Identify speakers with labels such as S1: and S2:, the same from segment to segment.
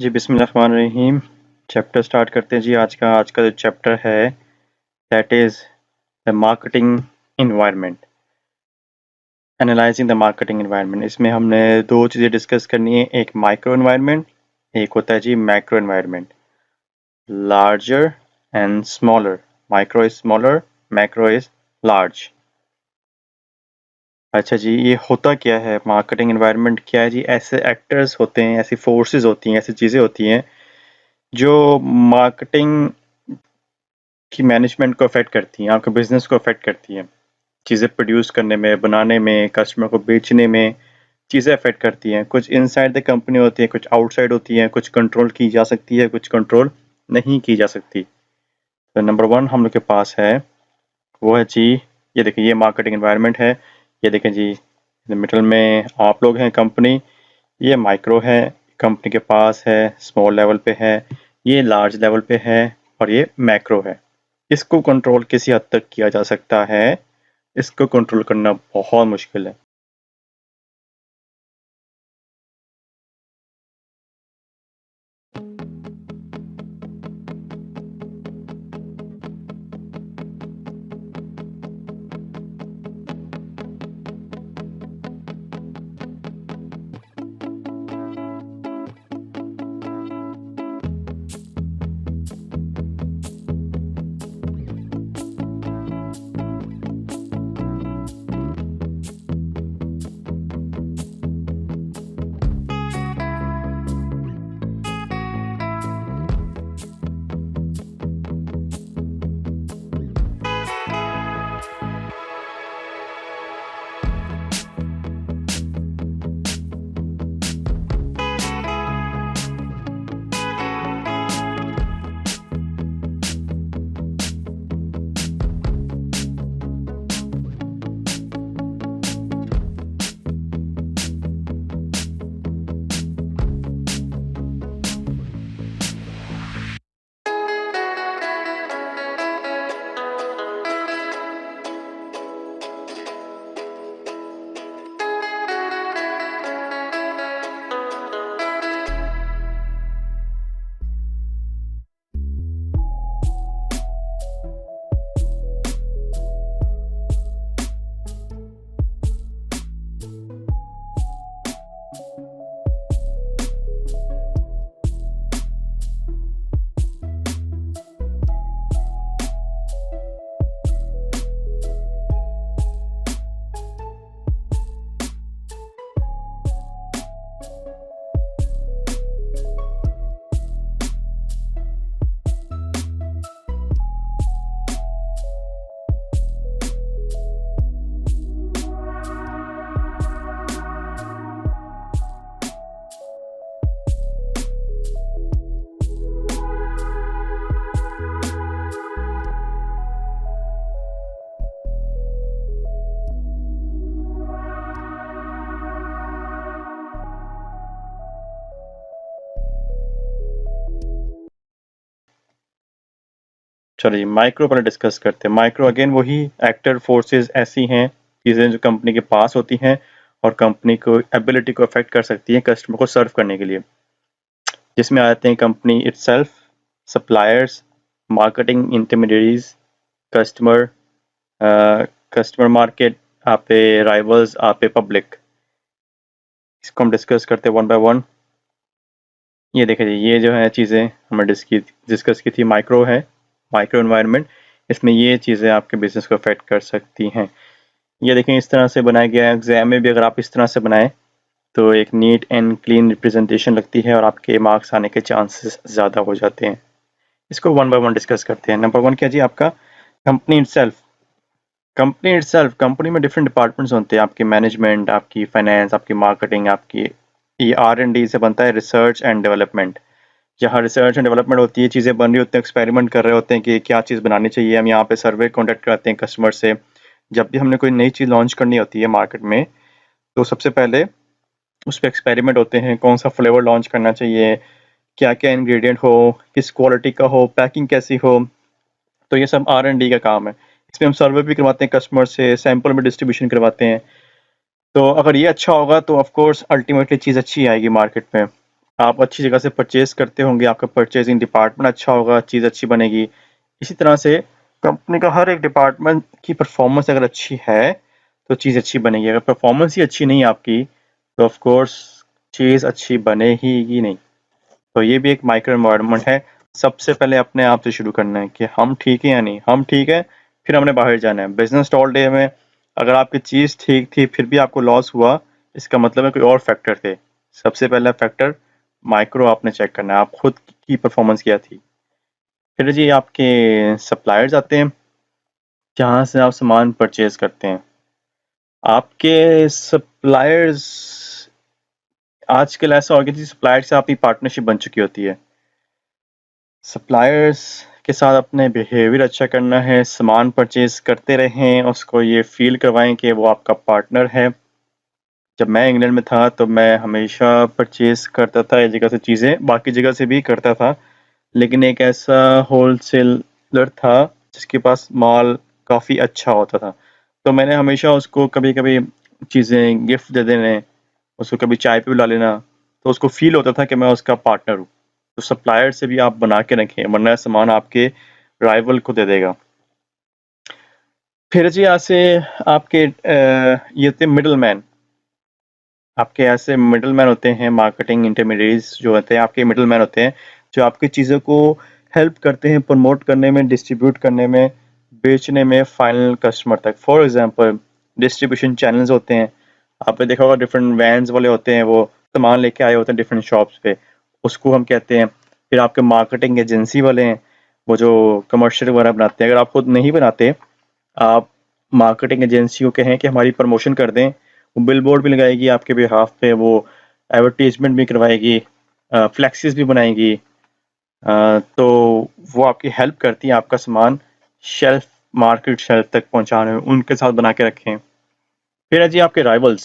S1: जी, बिस्मिल्लाहिर्रहमानिर्रहीम। Chapter start करते हैं जी। आज का जो चैप्टर है that is the marketing environment, analysing the marketing environment. इसमें हमने दो चीज़ें डिस्कस करनी है, एक माइक्रो एनवायरनमेंट, एक होता है जी macro environment. Larger and smaller, micro is smaller, macro is large. अच्छा जी, ये होता क्या है, मार्केटिंग एनवायरनमेंट क्या है जी? ऐसे एक्टर्स होते हैं, ऐसी फोर्सेस होती हैं, ऐसी चीज़ें होती हैं जो मार्केटिंग की मैनेजमेंट को अफेक्ट करती हैं, आपके बिजनेस को अफेक्ट करती हैं। चीज़ें प्रोड्यूस करने में, बनाने में, कस्टमर को बेचने में चीज़ें अफेक्ट करती हैं। कुछ इनसाइड द कंपनी होती है, कुछ आउटसाइड होती हैं, कुछ कंट्रोल की जा सकती है, कुछ कंट्रोल नहीं की जा सकती। तो नंबर वन हम लोग के पास है, वो है जी, ये देखिए, ये मार्केटिंग एनवायरनमेंट है। ये देखें जी, मिडल में आप लोग हैं, कंपनी, ये माइक्रो है, कंपनी के पास है, स्मॉल लेवल पे है, ये लार्ज लेवल पे है, और ये मैक्रो है। इसको कंट्रोल किसी हद तक किया जा सकता है, इसको कंट्रोल करना बहुत मुश्किल है। चलिए माइक्रो पहले डिस्कस करते हैं। माइक्रो अगेन वही एक्टर फोर्सेस, ऐसी हैं चीज़ें जो कंपनी के पास होती हैं और कंपनी को एबिलिटी को अफेक्ट कर सकती हैं कस्टमर को सर्व करने के लिए, जिसमें आते हैं company itself, suppliers, marketing intermediaries, customer, customer market, आप पे राइवल्स, आप पे पब्लिक। इसको हम डिस्कस करते हैं वन बाय वन। ये देखिए जी, ये जो है चीज़ें हमने डिस्कस की थी, माइक्रो है, माइक्रो एनवायरनमेंट। इसमें ये चीज़ें आपके बिजनेस को अफेक्ट कर सकती हैं। ये देखें, इस तरह से बनाया गया है। एग्जाम में भी अगर आप इस तरह से बनाएं तो एक नीट एंड क्लीन रिप्रेजेंटेशन लगती है और आपके मार्क्स आने के चांसेस ज़्यादा हो जाते हैं। इसको वन बाय वन डिस्कस करते हैं। नंबर वन क्या जी, आपका company itself. Company itself, company में डिफरेंट डिपार्टमेंट्स होते हैं, आपकी मैनेजमेंट, आपकी फाइनेंस, आपकी मार्केटिंग, आपकी ये R&D से बनता है, रिसर्च एंड डेवलपमेंट। जहाँ रिसर्च एंड डेवलपमेंट होती है, चीज़ें बन रही होती हैं, एक्सपेरिमेंट कर रहे होते हैं कि क्या चीज़ बनानी चाहिए। हम यहाँ पे सर्वे कॉन्टेक्ट करते हैं कस्टमर से। जब भी हमने कोई नई चीज़ लॉन्च करनी होती है मार्केट में, तो सबसे पहले उस पर एक्सपेरिमेंट होते हैं, कौन सा फ्लेवर लॉन्च करना चाहिए, क्या क्या इंग्रेडिएंट हो, किस क्वालिटी का हो, पैकिंग कैसी हो। तो ये सब R&D का काम है। इसमें हम सर्वे भी करवाते हैं कस्टमर से, सैंपल में डिस्ट्रीब्यूशन करवाते हैं। तो अगर ये अच्छा होगा तो ऑफ कोर्स अल्टीमेटली चीज़ अच्छी आएगी मार्केट में। आप अच्छी जगह से परचेज करते होंगे, आपका परचेजिंग डिपार्टमेंट अच्छा होगा, चीज़ अच्छी बनेगी। इसी तरह से कंपनी का हर एक डिपार्टमेंट की परफॉर्मेंस अगर अच्छी है तो चीज़ अच्छी बनेगी। अगर परफॉर्मेंस ही अच्छी नहीं है आपकी तो ऑफ कोर्स चीज़ अच्छी बनेगी नहीं। तो ये भी एक माइक्रो एनवायरनमेंट है। सबसे पहले अपने आप से शुरू करना है कि हम ठीक है या नहीं। हम ठीक है, फिर हमने बाहर जाना है। बिजनेस ऑल डे में अगर आपकी चीज़ ठीक थी फिर भी आपको लॉस हुआ, इसका मतलब है कोई और फैक्टर थे। सबसे पहला फैक्टर माइक्रो आपने चेक करना है, आप खुद की परफॉर्मेंस क्या थी। फिर जी आपके सप्लायर्स आते हैं, जहाँ से आप सामान परचेज करते हैं। आपके सप्लायर्स आजकल ऐसा हो गया जी, सप्लायर से आपकी पार्टनरशिप बन चुकी होती है। सप्लायर्स के साथ अपने बिहेवियर अच्छा करना है, सामान परचेज करते रहें, उसको ये फील करवाएं कि वो आपका पार्टनर है। जब मैं इंग्लैंड में था तो मैं हमेशा परचेज करता था एक जगह से चीज़ें, बाकी जगह से भी करता था, लेकिन एक ऐसा होलसेलर था जिसके पास माल काफ़ी अच्छा होता था। तो मैंने हमेशा उसको कभी-कभी चीज़ें गिफ्ट दे देने, उसको कभी चाय पे बुला लेना, तो उसको फ़ील होता था कि मैं उसका पार्टनर हूँ। तो सप्लायर से भी आप बना के रखें, वरना सामान आपके राइवल को दे देगा। फिर जी यहाँ से आपके ये थे मिडलमैन। आपके ऐसे मिडलमैन होते हैं, मार्केटिंग इंटरमीडिएट्स जो होते हैं, आपके मिडलमैन होते हैं, जो आपकी चीज़ों को हेल्प करते हैं प्रमोट करने में, डिस्ट्रीब्यूट करने में, बेचने में फाइनल कस्टमर तक। फॉर एग्जांपल डिस्ट्रीब्यूशन चैनल्स होते हैं, आपने देखा होगा डिफरेंट वैन्स वाले होते हैं, वो सामान लेके आए होते हैं डिफरेंट शॉप्स पे, उसको हम कहते हैं। फिर आपके मार्केटिंग एजेंसी वाले हैं, वो जो कमर्शियल वगैरह बनाते हैं। अगर आप खुद नहीं बनाते, आप मार्केटिंग एजेंसी को कहें कि हमारी प्रमोशन कर दें, वो बिल बोर्ड भी लगाएगी आपके बिहाफ पे, वो एडवर्टीजमेंट भी करवाएगी, फ्लैक्सीज भी बनाएगी, तो वो आपकी हेल्प करती है आपका सामान शेल्फ, मार्केट शेल्फ तक पहुंचाने में। उनके साथ बना के रखें। फिर है जी आपके राइवल्स,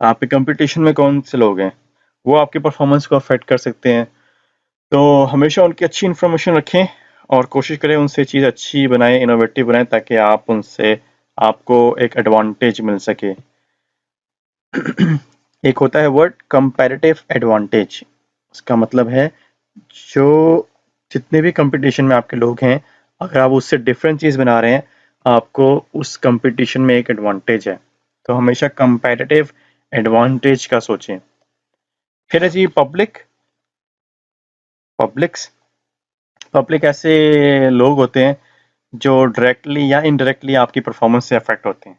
S1: आपके कंपटीशन में कौन से लोग हैं, वो आपके परफॉर्मेंस को अफेक्ट कर सकते हैं। तो हमेशा उनकी अच्छी इन्फॉर्मेशन रखें और कोशिश करें उनसे चीज़ अच्छी बनाएं, इनोवेटिव बनाएं, ताकि आप उनसे आपको एक एडवांटेज मिल सके। एक होता है वर्ड कंपैरेटिव एडवांटेज। उसका मतलब है जो जितने भी कंपटीशन में आपके लोग हैं, अगर आप उससे डिफरेंट चीज़ बना रहे हैं, आपको उस कंपटीशन में एक एडवांटेज है। तो हमेशा कंपैरेटिव एडवांटेज का सोचें। फिर है जी पब्लिक्स। पब्लिक ऐसे लोग होते हैं जो डायरेक्टली या इनडायरेक्टली आपकी परफॉर्मेंस से अफेक्ट होते हैं,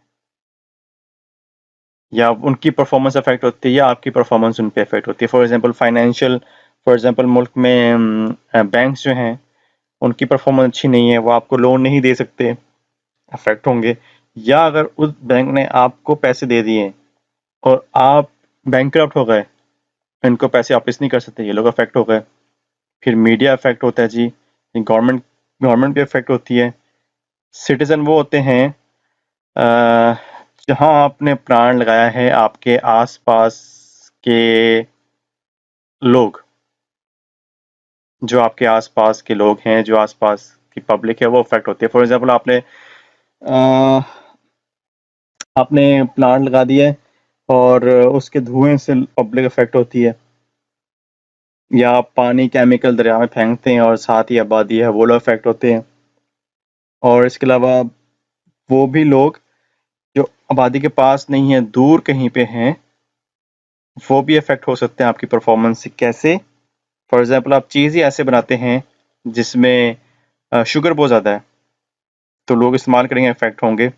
S1: या उनकी परफॉर्मेंस अफेक्ट होती है या आपकी परफॉर्मेंस उन पे अफेक्ट होती है। फॉर एग्जांपल मुल्क में बैंक्स जो हैं उनकी परफॉर्मेंस अच्छी नहीं है, वो आपको लोन नहीं दे सकते, अफेक्ट होंगे। या अगर उस बैंक ने आपको पैसे दे दिए और आप बैंकरप्ट हो गए, इनको पैसे वापस नहीं कर सकते, ये लोग अफेक्ट हो गए। फिर मीडिया अफेक्ट होता है जी, गवर्नमेंट गवर्नमेंट भी अफेक्ट होती है। सिटीजन वो होते हैं जहां आपने प्राण लगाया है, आपके आसपास के लोग, जो आपके आसपास के लोग हैं, जो आसपास की पब्लिक है, वो अफेक्ट होती है। फॉर एग्जांपल आपने प्लांट लगा दिया है और उसके धुएं से पब्लिक अफेक्ट होती है, या आप पानी केमिकल दरिया में फेंकते हैं और साथ ही आबादी है, वो लोग अफेक्ट होते हैं। और इसके अलावा वो भी लोग जो आबादी के पास नहीं है, दूर कहीं पे हैं, वो भी अफेक्ट हो सकते हैं आपकी परफॉर्मेंस से। कैसे? फॉर एग्जांपल आप चीज़ ही ऐसे बनाते हैं जिसमें शुगर बहुत ज़्यादा है, तो लोग इस्तेमाल करेंगे, अफेक्ट होंगे।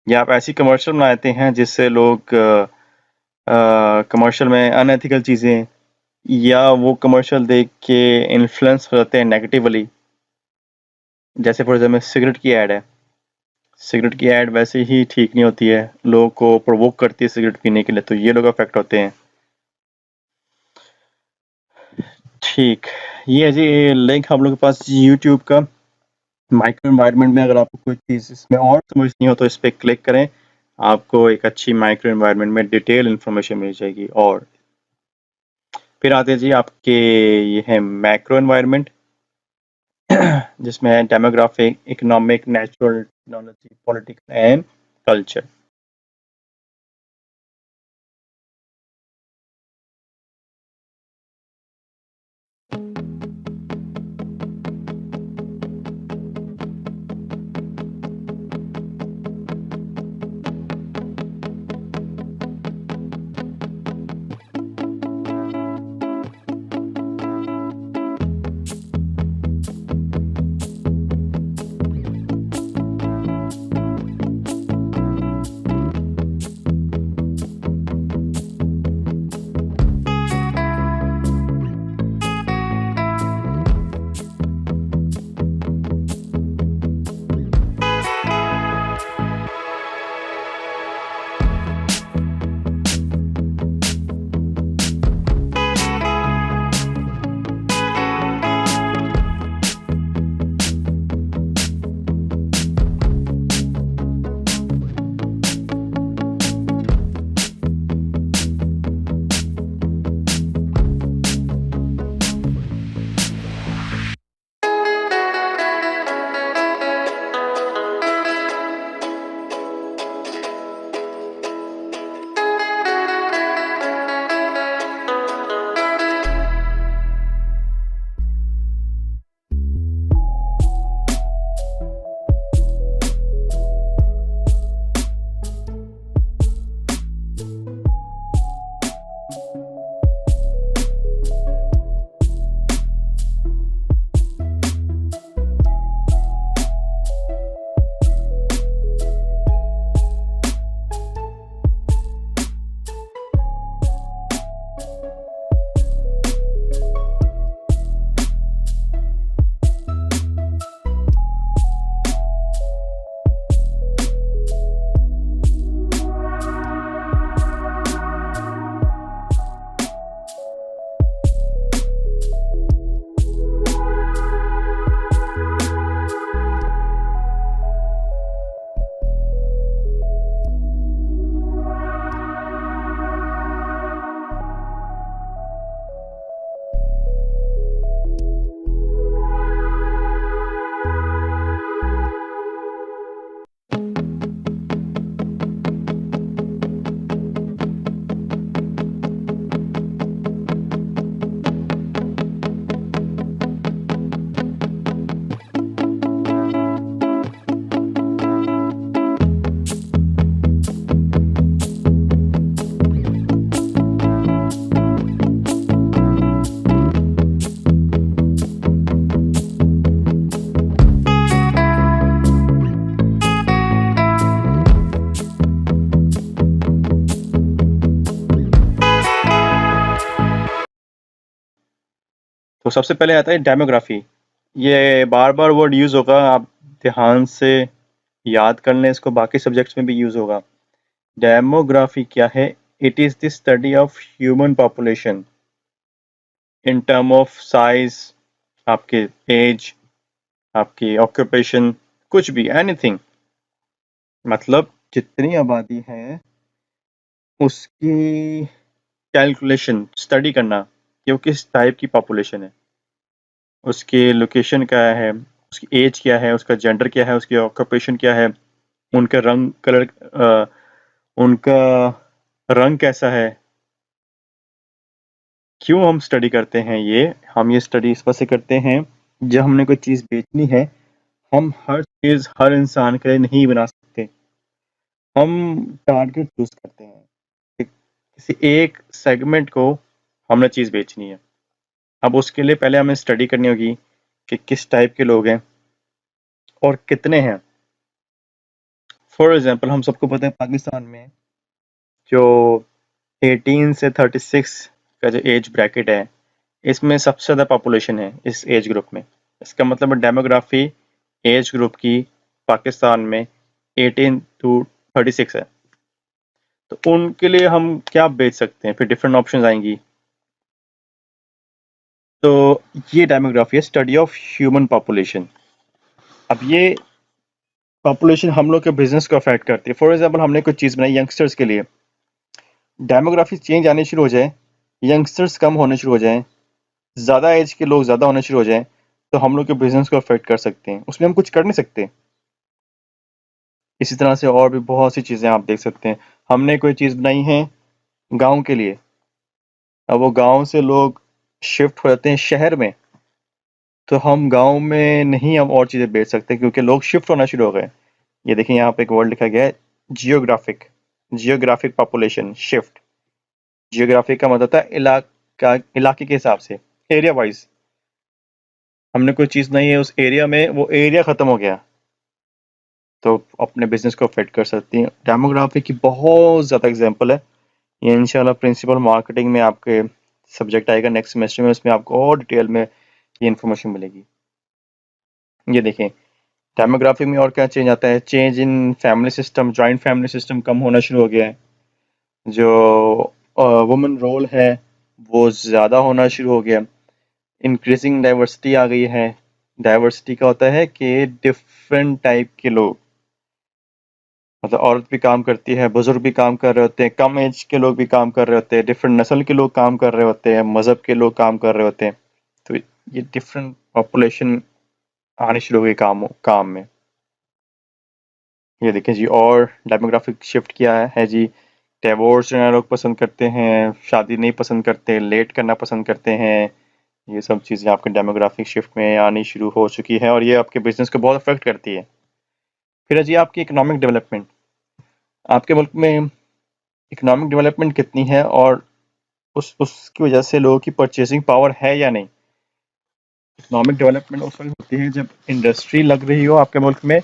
S1: या आप ऐसी कमर्शियल बनाते हैं जिससे लोग कमर्शियल में अनएथिकल चीज़ें, या वो कमर्शियल देख के इन्फ्लुएंस हो जाते हैं नेगेटिवली। जैसे फॉर एग्जांपल सिगरेट की ऐड है, सिगरेट की ऐड वैसे ही ठीक नहीं होती है, लोगों को प्रोवोक करती है सिगरेट पीने के लिए, तो ये लोग अफेक्ट होते हैं। ठीक, ये है जी लिंक हम लोग के पास यूट्यूब का। माइक्रो एनवायरनमेंट में अगर आपको कोई चीज़ इसमें और समझनी हो तो इस पर क्लिक करें, आपको एक अच्छी माइक्रो एनवायरनमेंट में डिटेल इन्फॉर्मेशन मिल जाएगी। और फिर आते हैं जी आपके, ये है मैक्रो एनवायरनमेंट, जिसमें है demographic, economic, natural, technology, political and culture. तो सबसे पहले आता है डेमोग्राफी। ये बार बार वर्ड यूज़ होगा, आप ध्यान से याद कर लें इसको, बाकी सब्जेक्ट्स में भी यूज़ होगा। डेमोग्राफी क्या है? It is the study of human population in term of size, आपके एज, आपकी ऑक्यूपेशन, कुछ भी, एनीथिंग। मतलब जितनी आबादी है उसकी कैलकुलेशन, स्टडी करना कि वो किस टाइप की पॉपुलेशन है, उसकी लोकेशन क्या है, उसकी एज क्या है, उसका जेंडर क्या है, उसकी ऑक्यूपेशन क्या है, उनका रंग कलर, उनका रंग कैसा है। क्यों हम स्टडी करते हैं ये? हम ये स्टडी इस वजह से करते हैं, जब हमने कोई चीज़ बेचनी है, हम हर चीज़ हर इंसान के लिए नहीं बना सकते। हम टारगेट चूज करते हैं कि किसी एक सेगमेंट को हमने चीज़ बेचनी है। अब उसके लिए पहले हमें स्टडी करनी होगी कि किस टाइप के लोग हैं और कितने हैं। फॉर एग्जांपल, हम सबको पता है पाकिस्तान में जो 18 से 36 का जो एज ब्रैकेट है, इसमें सबसे ज़्यादा पॉपुलेशन है इस एज ग्रुप में। इसका मतलब डेमोग्राफी एज ग्रुप की पाकिस्तान में 18 टू 36 है। तो उनके लिए हम क्या बेच सकते हैं? फिर डिफरेंट ऑप्शंस आएंगी। तो ये डेमोग्राफी है, स्टडी ऑफ ह्यूमन पॉपुलेशन। अब ये पॉपुलेशन हम लोग के बिजनेस को अफेक्ट करती है। फॉर एग्जांपल, हमने कोई चीज़ बनाई यंगस्टर्स के लिए, डेमोग्राफी चेंज आनी शुरू हो जाए, यंगस्टर्स कम होने शुरू हो जाएं, ज़्यादा एज के लोग ज़्यादा होने शुरू हो जाएं, तो हम लोग के बिजनेस को अफेक्ट कर सकते हैं। उसमें हम कुछ कर नहीं सकते। इसी तरह से और भी बहुत सी चीज़ें आप देख सकते हैं। हमने कोई चीज़ बनाई है गांव के लिए, अब वो गांव से लोग शिफ्ट हो जाते हैं शहर में, तो हम गांव में नहीं हम और चीज़ें बेच सकते क्योंकि लोग शिफ्ट होना शुरू हो गए। ये देखिए यहाँ पे एक वर्ड लिखा गया है, geographic. Geographic population shift. Geographic का मतलब होता है इलाके के हिसाब से, एरिया वाइज। हमने कोई चीज़ नहीं है उस एरिया में, वो एरिया ख़त्म हो गया, तो अपने बिजनेस को अफेक्ट कर सकती है। डेमोग्राफी की बहुत ज़्यादा एग्जांपल है। ये इंशाल्लाह प्रिंसिपल मार्केटिंग में आपके सब्जेक्ट आएगा नेक्स्ट सेमेस्टर में, उसमें आपको और डिटेल में ये इन्फॉर्मेशन मिलेगी। ये देखें, डेमोग्राफी में और क्या चेंज आता है? Change in family system, joint family system कम होना शुरू हो गया है। जो वुमेन रोल है वो ज़्यादा होना शुरू हो गया। इंक्रीजिंग डाइवर्सिटी आ गई है। डाइवर्सिटी का होता है कि डिफरेंट टाइप के लोग, मतलब औरत भी काम करती है, बुजुर्ग भी काम कर रहे होते हैं, कम एज के लोग भी काम कर रहे होते हैं, डिफरेंट नस्ल के लोग काम कर रहे होते हैं, मजहब के लोग काम कर रहे होते हैं। तो ये डिफरेंट पॉपुलेशन आनी शुरू हो गई काम में। ये देखें जी, और डेमोग्राफिक शिफ्ट किया है जी। डिवोर्स रहना लोग पसंद करते हैं, शादी नहीं पसंद करते, लेट करना पसंद करते हैं। ये सब चीज़ें आपके डेमोग्राफिक शिफ्ट में आनी शुरू हो चुकी है और ये आपके बिजनेस को बहुत अफेक्ट करती है। फिर है जी आपकी इकोनॉमिक डेवलपमेंट। आपके मुल्क में इकोनॉमिक डेवलपमेंट कितनी है और उसकी वजह से लोगों की परचेसिंग पावर है या नहीं। इकोनॉमिक डेवलपमेंट उस वक्त होती है जब इंडस्ट्री लग रही हो आपके मुल्क में,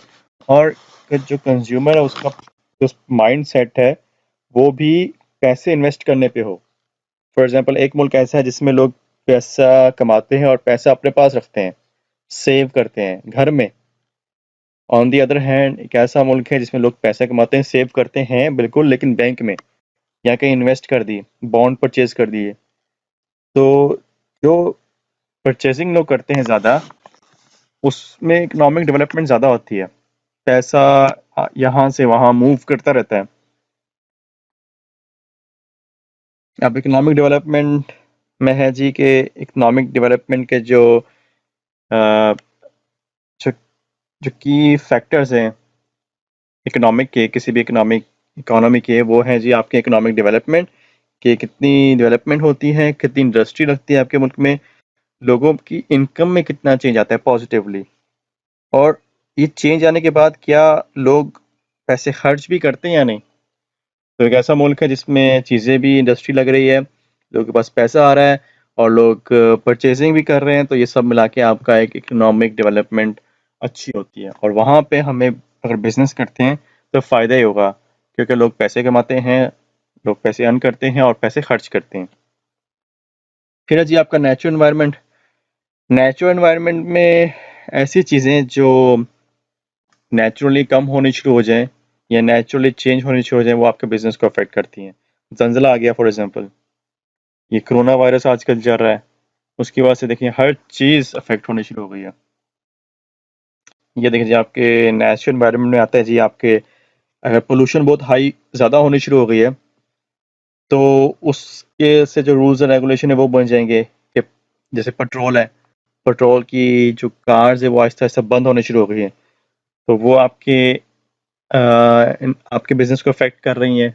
S1: और जो कंज्यूमर है उसका जो माइंड सेट है वो भी पैसे इन्वेस्ट करने पे हो। फॉर एग्जांपल, एक मुल्क ऐसा है जिसमें लोग पैसा कमाते हैं और पैसा अपने पास रखते हैं, सेव करते हैं घर में। ऑन दी अदर हैंड, एक ऐसा मुल्क है जिसमें लोग पैसा कमाते हैं, सेव करते हैं बिल्कुल, लेकिन बैंक में या कहीं इन्वेस्ट कर दिए, बॉन्ड परचेज कर दिए। तो जो परचेजिंग लोग करते हैं ज़्यादा, उसमें इकोनॉमिक डेवलपमेंट ज़्यादा होती है। पैसा यहाँ से वहाँ मूव करता रहता है। अब इकोनॉमिक डेवलपमेंट में है जी के इकोनॉमिक डेवलपमेंट के अ, जो जो की फैक्टर्स हैं इकोनॉमिक के, किसी भी इकोनॉमी के, वो हैं जी आपके इकोनॉमिक डेवलपमेंट के, कितनी डेवलपमेंट होती है, कितनी इंडस्ट्री लगती है आपके मुल्क में, लोगों की इनकम में कितना चेंज आता है पॉजिटिवली, और ये चेंज आने के बाद क्या लोग पैसे खर्च भी करते हैं या नहीं। तो एक ऐसा मुल्क है जिसमें चीज़ें भी, इंडस्ट्री लग रही है, लोगों के पास पैसा आ रहा है और लोग परचेजिंग भी कर रहे हैं, तो ये सब मिला के आपका एक इकोनॉमिक डेवलपमेंट अच्छी होती है। और वहाँ पे हमें अगर बिजनेस करते हैं तो फ़ायदा ही होगा, क्योंकि लोग पैसे कमाते हैं, लोग पैसे अर्न करते हैं और पैसे खर्च करते हैं। फिर है जी आपका नेचुरल एनवायरनमेंट। नेचुरल एनवायरनमेंट में ऐसी चीज़ें जो नेचुरली कम होनी शुरू हो जाएँ या नेचुरली चेंज होनी शुरू हो जाएँ, वो आपके बिज़नेस को अफ़ेक्ट करती हैं। ज़लज़ला आ गया फॉर एग्ज़ाम्पल, ये कोरोना वायरस आजकल चल रहा है, उसकी वजह से देखिए हर चीज़ अफ़ेक्ट होनी शुरू हो गई है। ये देखिए जी आपके नेचुरल एनवायरनमेंट में आता है जी आपके अगर पोल्यूशन बहुत हाई ज़्यादा होनी शुरू हो गई है, तो उसके से जो रूल्स एंड रेगुलेशन है वो बन जाएँगे कि जैसे पेट्रोल है, पेट्रोल की जो कार्स है वो आहिस्ता-आहिस्ता बंद होनी शुरू हो गई हैं। तो वो आपके बिज़नेस को अफ़ेक्ट कर रही हैं।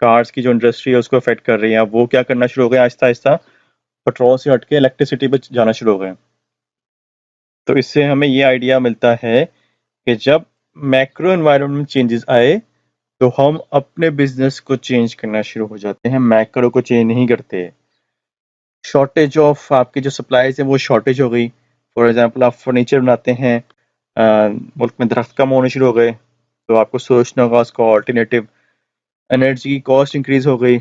S1: कार्स की जो इंडस्ट्री है उसको अफ़ेक्ट कर रही हैं। अब वो क्या करना शुरू हो गए आहिस्ता-आहिस्ता पेट्रोल से हट के इलेक्ट्रिसिटी पे जाना शुरू हो गए। तो इससे हमें ये आइडिया मिलता है कि जब मैक्रो एनवायरनमेंट चेंजेस आए, तो हम अपने बिज़नेस को चेंज करना शुरू हो जाते हैं, मैक्रो को चेंज नहीं करते। शॉर्टेज ऑफ आपकी जो सप्लाईज़ है वो शॉर्टेज हो गई। फॉर एग्ज़ाम्पल आप फर्नीचर बनाते हैं, मुल्क में दरख्त कम होने शुरू हो गए, तो आपको सोचना होगा उसका ऑल्टरनेटिव। एनर्जी की कॉस्ट इंक्रीज़ हो गई,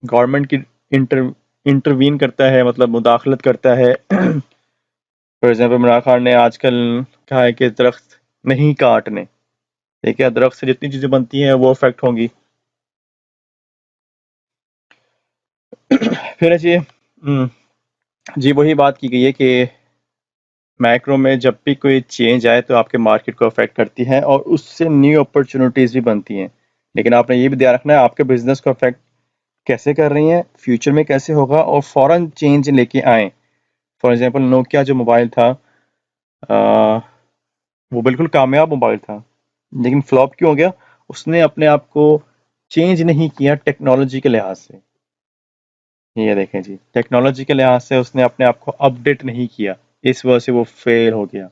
S1: गवर्नमेंट की इंटर इंटरवीन करता है मतलब मुदाखलत करता है। फॉर एग्ज़ाम्पल इमरान खान ने आजकल कहा है कि दरख्त नहीं काटने, ठीक है? दरख्त से जितनी चीज़ें बनती हैं वो अफ़ेक्ट होंगी। फिर जी जी वही बात की गई है कि मैक्रो में जब भी कोई चेंज आए तो आपके मार्केट को अफ़ेक्ट करती है और उससे न्यू अपॉर्च्युनिटीज़ भी बनती हैं। लेकिन आपने ये भी ध्यान रखना है आपके बिज़नेस को अफ़ेक्ट कैसे कर रही हैं, फ्यूचर में कैसे होगा और फ़ौरन चेंज लेके आएँ। फॉर एग्ज़ाम्पल नोकिया जो मोबाइल था, अ, वो बिल्कुल कामयाब मोबाइल था, लेकिन फ्लॉप क्यों हो गया? उसने अपने आप को चेंज नहीं किया टेक्नोलॉजी के लिहाज से। ये देखें जी, टेक्नोलॉजी के लिहाज से उसने अपने आप को अपडेट नहीं किया, इस वजह से वो फेल हो गया।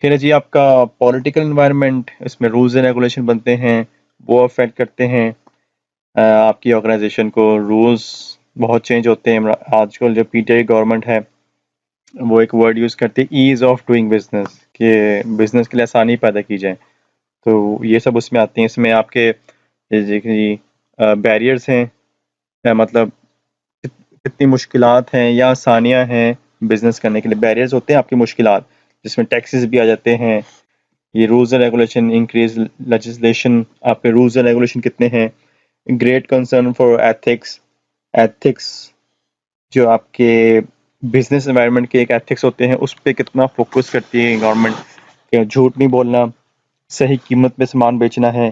S1: फिर है जी आपका पॉलिटिकल एनवायरनमेंट, इसमें रूल्स एंड रेगुलेशन बनते हैं, वो अफेक्ट करते हैं आपकी ऑर्गेनाइजेशन को। रूल्स बहुत चेंज होते हैं। आजकल जो पीटीआई गवर्नमेंट है वो एक वर्ड यूज़ करती है ईज़ ऑफ डूइंग बिजनेस, कि बिजनेस के लिए आसानी पैदा की जाए। तो ये सब उसमें आती हैं। इसमें आपके जैसे कि बैरियर्स हैं, मतलब कितनी मुश्किलात हैं या आसानियाँ हैं बिजनेस करने के लिए। बैरियर्स होते हैं आपकी मुश्किलात, जिसमें टैक्सेस भी आ जाते हैं। ये rules and regulation, increase legislation, आपके रूल्स एंड रेगुलेशन कितने हैं। Great concern for ethics, ethics जो आपके बिजनेस एनवायरनमेंट के एक एथिक्स होते हैं उस पर कितना फोकस करती है गवर्नमेंट, कि झूठ नहीं बोलना, सही कीमत पे सामान बेचना है,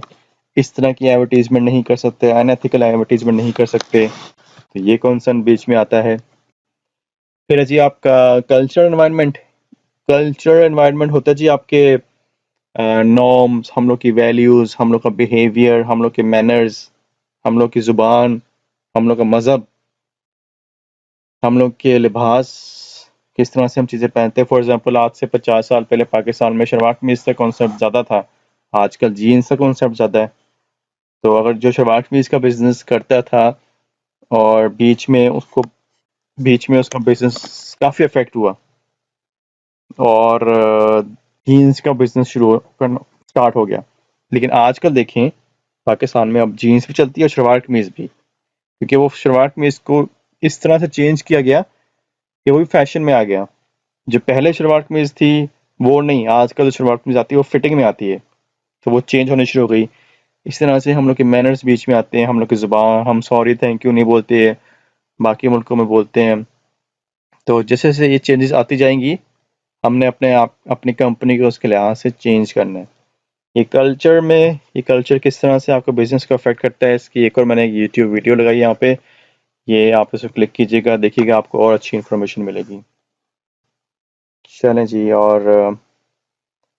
S1: इस तरह की एडवर्टीजमेंट नहीं कर सकते, अनएथिकल एडवर्टीजमेंट नहीं कर सकते। तो ये कंसर्न बीच में आता है। फिर है जी आपका कल्चर एनवायरनमेंट। कल्चर एनवायरनमेंट होता है जी आपके नॉर्म्स, हम लोग की वैल्यूज़, हम लोग का बिहेवियर, हम लोग के मैनर्स, हम लोग की ज़ुबान, हम लोग का मज़हब, हम लोग के लिबास, किस तरह से हम चीज़ें पहनते हैं। फॉर एग्जांपल आज से 50 साल पहले पाकिस्तान में शलवार कमीज़ का कॉन्सेप्ट ज़्यादा था। आजकल जीन्स का कॉन्सेप्ट ज़्यादा है। तो अगर जो शलवार कमीज़ का बिज़नेस करता था और बीच में उसका बिज़नेस काफ़ी अफेक्ट हुआ और जीन्स का बिज़नेस शुरू करना स्टार्ट हो गया। लेकिन आजकल देखें पाकिस्तान में अब जीन्स भी चलती है और शलवार कमीज़ भी, क्योंकि वो शलवार कमीज़ को इस तरह से चेंज किया गया कि वो भी फैशन में आ गया। जो पहले शलवार कमीज़ थी वो नहीं, आजकल जो शलवार कमीज़ आती है वो फिटिंग में आती है, तो वो चेंज होनी शुरू हो गई। इस तरह से हम लोग के मैनर्स बीच में आते हैं, हम लोग की ज़ुबान, हम सॉरी थैंक यू नहीं बोलते, बाकी मुल्कों में बोलते हैं। तो जैसे-जैसे ये चेंजेस आती जाएँगी, हमने अपनी कंपनी को उसके लिहाज से चेंज करना है। ये कल्चर किस तरह से आपके बिज़नेस को अफ़ेक्ट करता है, इसकी एक और मैंने एक यूट्यूब वीडियो लगाई है यहाँ पे, ये आप इसे क्लिक कीजिएगा, देखिएगा आपको और अच्छी इन्फॉर्मेशन मिलेगी। चलें जी, और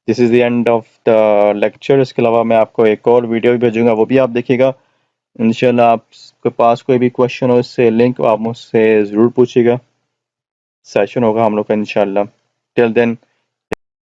S1: this is the end of the lecture. इसके अलावा मैं आपको एक और वीडियो भी भेजूँगा, वो भी आप देखिएगा। इंशाल्लाह आपके पास कोई भी क्वेश्चन हो इससे लिंक आप मुझसे ज़रूर पूछिएगा। सेशन होगा हम लोग का इंशाल्लाह। Till then